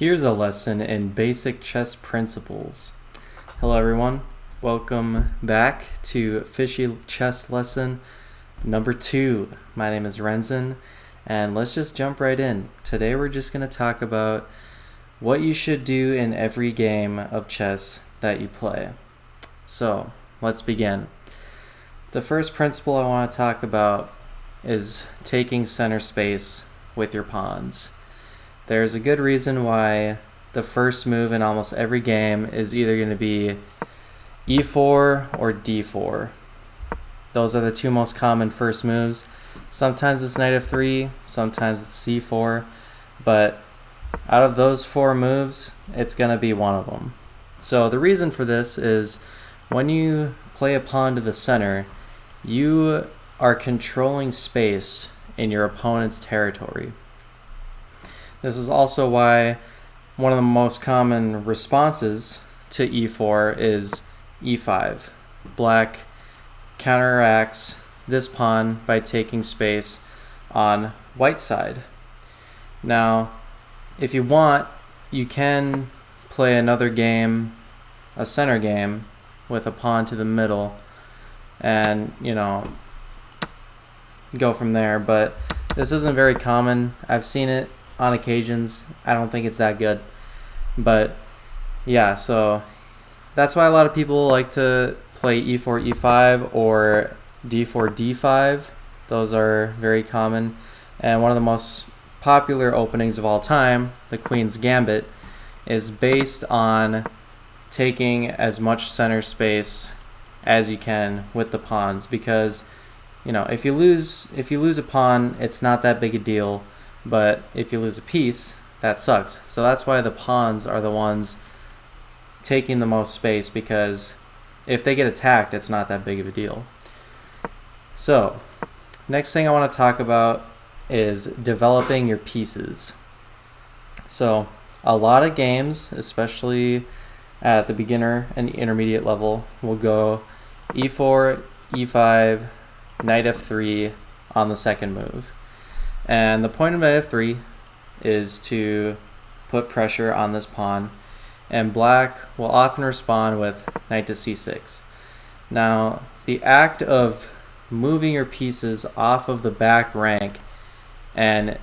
Here's a lesson in basic chess principles. Hello everyone, welcome back to Fishy chess lesson number 2. My name is Renzen, and let's just jump right in. Today we're just going to talk about what you should do in every game of chess that you play. So let's begin. The first principle I want to talk about is taking center space with your pawns. There's a good reason why the first move in almost every game is either going to be e4 or d4. Those are the two most common first moves. Sometimes it's knight f3, sometimes it's c4, but out of those 4 moves, it's going to be one of them. So the reason for this is when you play a pawn to the center, you are controlling space in your opponent's territory. This is also why one of the most common responses to e4 is e5. Black counteracts this pawn by taking space on white's side. Now, if you want, you can play another game, a center game, with a pawn to the middle and, go from there, but this isn't very common. I've seen it on occasions. I don't think it's that good, but yeah, so that's why a lot of people like to play e4 e5 or d4 d5. Those are very common, and one of the most popular openings of all time, the Queen's Gambit, is based on taking as much center space as you can with the pawns, because if you lose a pawn, it's not that big a deal. But if you lose a piece, that sucks. So that's why the pawns are the ones taking the most space, because if they get attacked, it's not that big of a deal. So, next thing I want to talk about is developing your pieces. So, a lot of games, especially at the beginner and intermediate level, will go e4, e5, knight f3 on the second move. And the point of knight f3 is to put pressure on this pawn, and black will often respond with knight to c6. Now, the act of moving your pieces off of the back rank and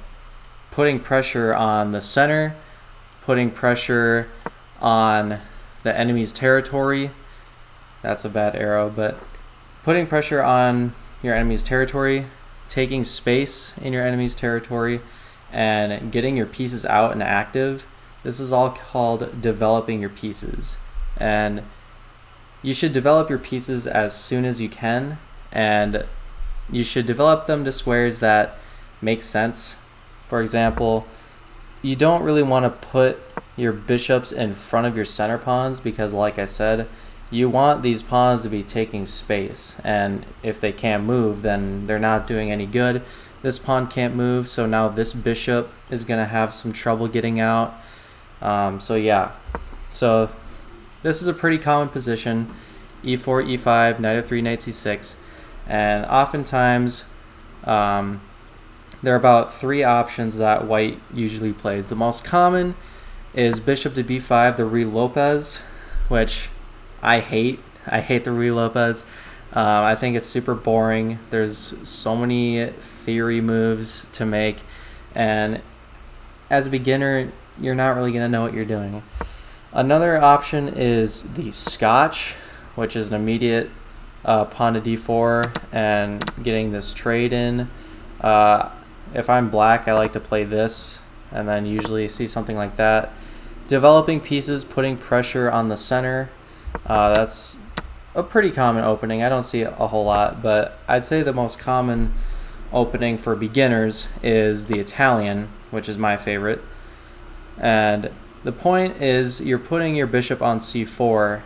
putting pressure on the center, putting pressure on the enemy's territory, that's a bad arrow, but putting pressure on your enemy's territory, taking space in your enemy's territory, and getting your pieces out and active, this is all called developing your pieces. And you should develop your pieces as soon as you can, and you should develop them to squares that make sense. For example, you don't really want to put your bishops in front of your center pawns, because like I said, you want these pawns to be taking space, and if they can't move, then they're not doing any good. This pawn can't move, so now this bishop is going to have some trouble getting out. So this is a pretty common position, e4, e5, knight f3, knight c6, and oftentimes there are about 3 options that white usually plays. The most common is bishop to b5, the Ruy Lopez, which I hate the Ruy Lopez. I think it's super boring. There's so many theory moves to make, and as a beginner, you're not really going to know what you're doing. Another option is the Scotch, which is an immediate pawn to d4 and getting this trade in. If I'm black, I like to play this and then usually see something like that. Developing pieces, putting pressure on the center. That's a pretty common opening. I don't see it a whole lot, but I'd say the most common opening for beginners is the Italian, which is my favorite. And the point is you're putting your bishop on c4,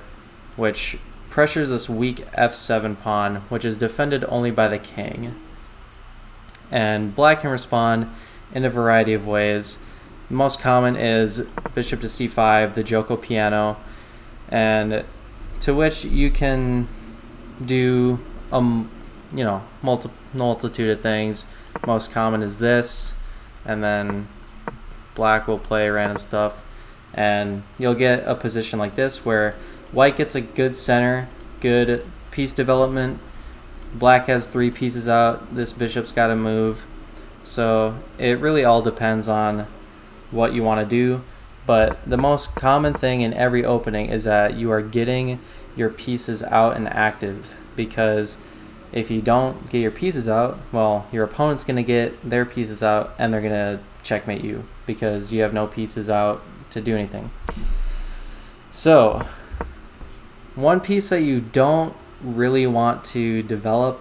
which pressures this weak f7 pawn, which is defended only by the king. And black can respond in a variety of ways. The most common is bishop to c5, the Gioco piano, and to which you can do multitude of things. Most common is this, and then black will play random stuff. And you'll get a position like this where white gets a good center, good piece development. Black has 3 pieces out. This bishop's got to move. So it really all depends on what you want to do. But the most common thing in every opening is that you are getting your pieces out and active, because if you don't get your pieces out, well, your opponent's going to get their pieces out and they're going to checkmate you because you have no pieces out to do anything. So one piece that you don't really want to develop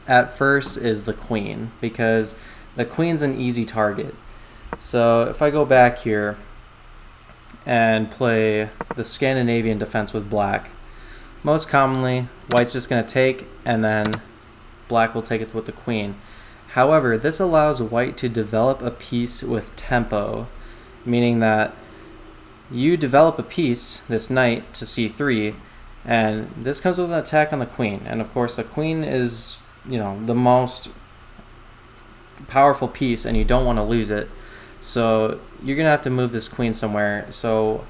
at first is the queen, because the queen's an easy target. So if I go back here and play the Scandinavian defense with black, most commonly white's just going to take and then black will take it with the queen. However, this allows white to develop a piece with tempo, meaning that you develop a piece, this knight, to c3, and this comes with an attack on the queen. And of course the queen is, the most powerful piece and you don't want to lose it. So you're going to have to move this queen somewhere. So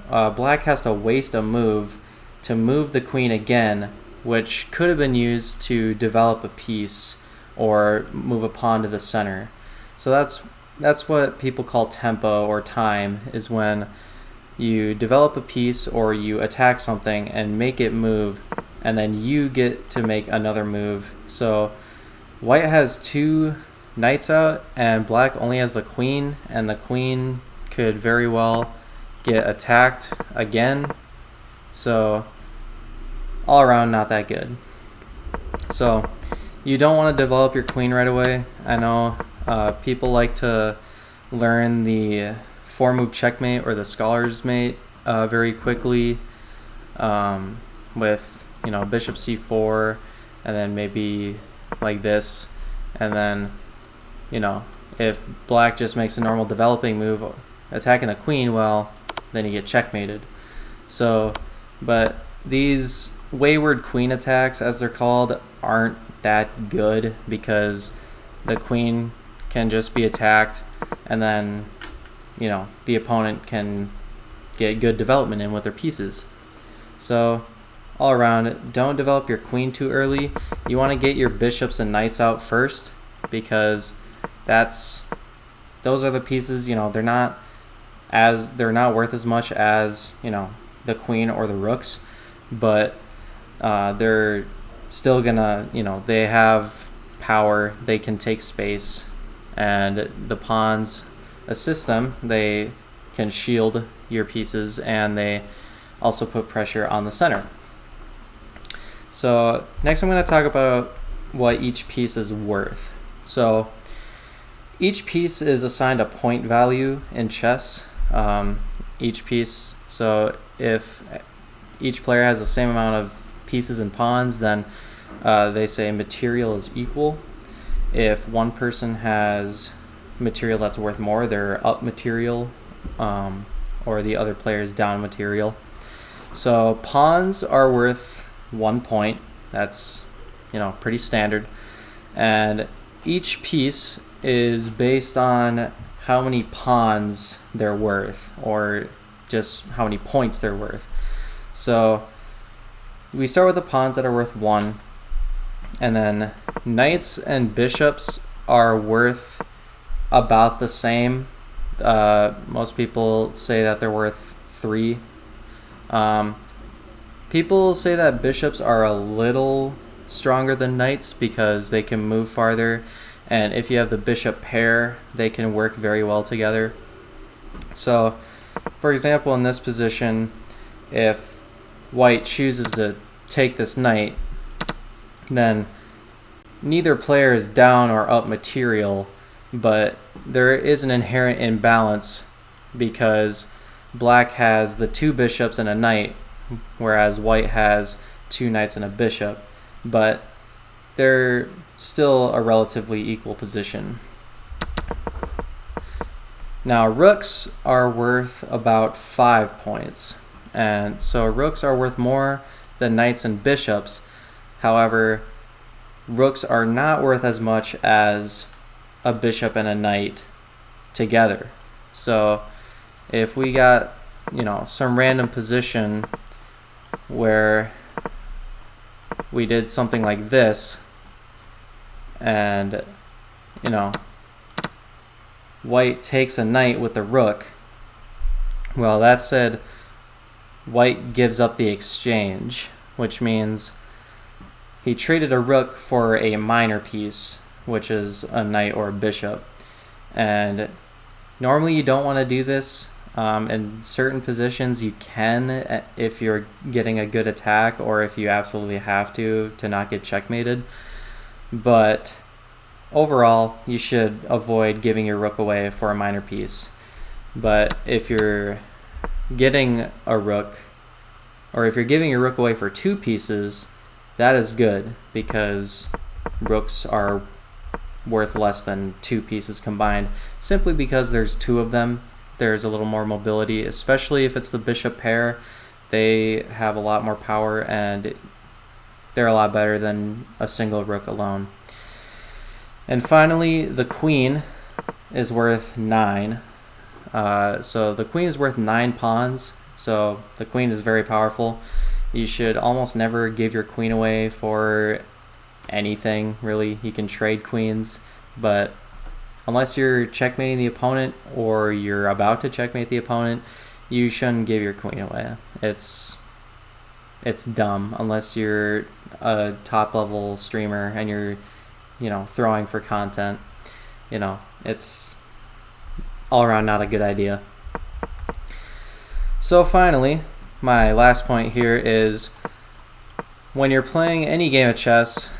black has to waste a move to move the queen again, which could have been used to develop a piece or move a pawn to the center. So that's what people call tempo or time, is when you develop a piece or you attack something and make it move, and then you get to make another move. So white has 2 knights out and black only has the queen, and the queen could very well get attacked again. So all around not that good. So you don't want to develop your queen right away. I know people like to learn the 4-move checkmate or the scholar's mate very quickly, with bishop c4 and then maybe like this, and then if black just makes a normal developing move attacking the queen, well, then you get checkmated. So but these wayward queen attacks, as they're called, aren't that good, because the queen can just be attacked and then the opponent can get good development in with their pieces. So all around, don't develop your queen too early. You want to get your bishops and knights out first, because those are the pieces, they're not worth as much as the queen or the rooks, but they're still gonna, they have power, they can take space, and the pawns assist them. They can shield your pieces, and they also put pressure on the center. So next I'm going to talk about what each piece is worth. So each piece is assigned a point value in chess. Each piece, so if each player has the same amount of pieces and pawns, then they say material is equal. If one person has material that's worth more, they're up material, or the other player's down material. So pawns are worth 1 point. That's pretty standard, and each piece is based on how many pawns they're worth, or just how many points they're worth. So we start with the pawns that are worth 1, and then knights and bishops are worth about the same. Most people say that they're worth 3. People say that bishops are a little stronger than knights because they can move farther, and if you have the bishop pair, they can work very well together. So for example, in this position, if white chooses to take this knight, then neither player is down or up material, but there is an inherent imbalance because black has the 2 bishops and a knight, whereas white has 2 knights and a bishop, but they're still a relatively equal position. Now rooks are worth about 5 points, and so rooks are worth more than knights and bishops. However, rooks are not worth as much as a bishop and a knight together. So if we got some random position where we did something like this, and white takes a knight with the rook, well, that said white gives up the exchange, which means he traded a rook for a minor piece, which is a knight or a bishop. And normally you don't want to do this. In certain positions you can, if you're getting a good attack or if you absolutely have to not get checkmated. But overall, you should avoid giving your rook away for a minor piece. But if you're getting a rook, or if you're giving your rook away for 2 pieces, that is good, because rooks are worth less than 2 pieces combined, simply because there's 2 of them. There's a little more mobility, especially if it's the bishop pair. They have a lot more power, and they're a lot better than a single rook alone. And finally, the queen is worth 9. So the queen is worth 9 pawns, so the queen is very powerful. You should almost never give your queen away for anything, really. You can trade queens, but unless you're checkmating the opponent or you're about to checkmate the opponent, you shouldn't give your queen away. It's dumb, unless you're a top level streamer and you're throwing for content. It's all around not a good idea. So finally, my last point here is, when you're playing any game of chess,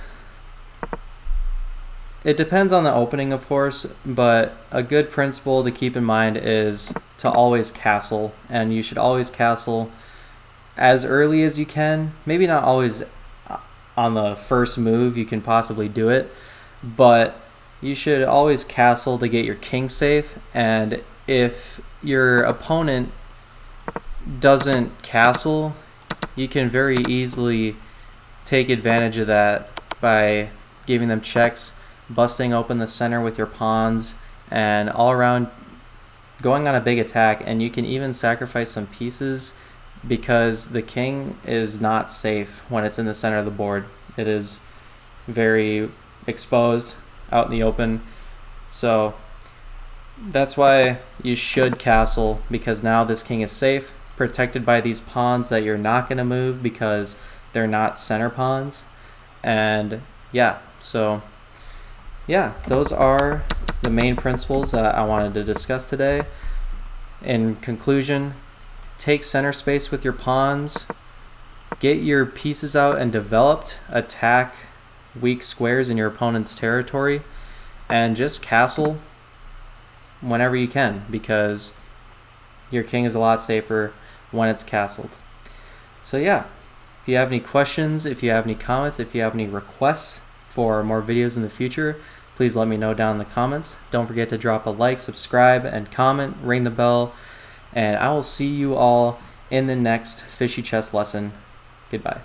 it depends on the opening, of course, but a good principle to keep in mind is to always castle, and you should always castle as early as you can. Maybe not always on the first move you can possibly do it, but you should always castle to get your king safe. And if your opponent doesn't castle, you can very easily take advantage of that by giving them checks, busting open the center with your pawns, and all around going on a big attack. And you can even sacrifice some pieces, because the king is not safe when it's in the center of the board. It is very exposed out in the open. So that's why you should castle, because now this king is safe, protected by these pawns that you're not going to move because they're not center pawns. And so those are the main principles that I wanted to discuss today. In conclusion, take center space with your pawns, get your pieces out and developed, attack weak squares in your opponent's territory, and just castle whenever you can, because your king is a lot safer when it's castled. So if you have any questions, if you have any comments, if you have any requests for more videos in the future, please let me know down in the comments. Don't forget to drop a like, subscribe, and comment, ring the bell, and I will see you all in the next Fishy chess lesson. Goodbye.